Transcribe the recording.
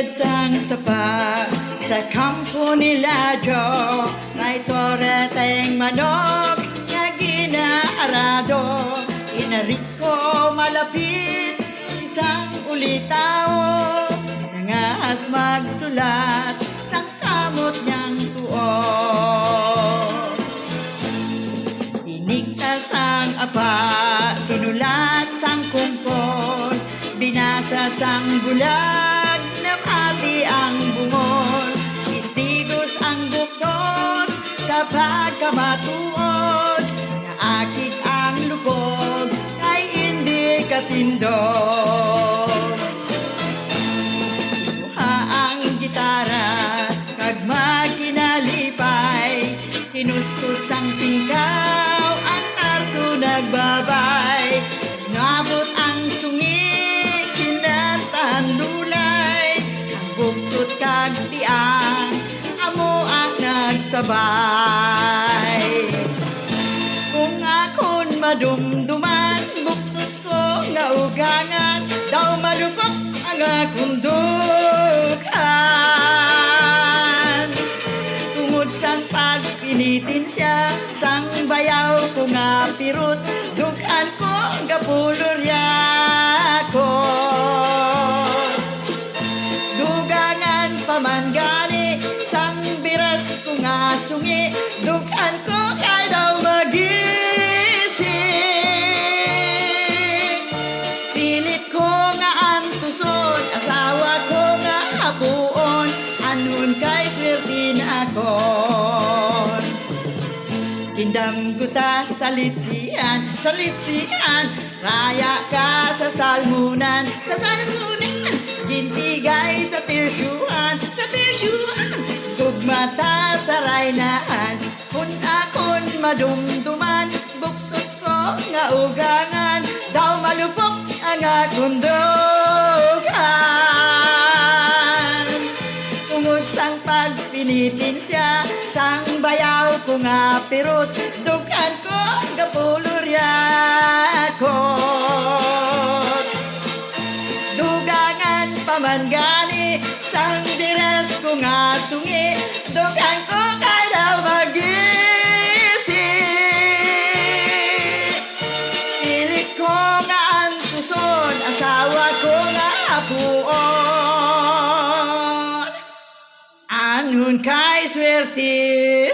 sang sapa sa kampo nila Joe. May toreteng manok na ginaarado. Inarik ko malapit isang ulitao. Nangas magsulat sang kamot niyang tuo. Inigtas ang apa, sinulat sang kumpon. Binasa sang bulag, napati ang bungol. Istigos ang buktot sa pagkamatuod. Naakit ang lupog, kay hindi katindog. Inuha ang gitara, kag magkinalipay. Kinuskus ang tingkaw, ang arso nagbabay. Nabot ang sungi, kinantahan lulay. Ang buktot kag tiang, amo ang nagsabay. Kung akon madumduman, buktot ko nga ugangan. Daw malupok ang akong dukhan. Tungod sang pagpinitin siya, sang bayaw ko nga pirut. Dughan ko gapulurya ko. Dugangan pa man gani, sang biras ko nga sungi. Dughan ko kay daw magising. Pilit ko nga antuson, asawa ko nga hapuon. Anon kay swertin akon. Tindam guta sa litsian, raya ka sa salmunan, gintigay sa tirsyuan, tugmata sa raynaan. Kung akon madumduman, buktot ko nga ugangan, daw malupok ang akong dughan. Tungod sang pagpinitin siya, sang bayaw ko nga pirut. Dughan ko gapulurya ko. Dugangan pa man gani, sang diras ko nga sungi. Dughan ko kay daw magising. Silik ko nga antuson, asawa ko nga hapuon. Anon kay swerte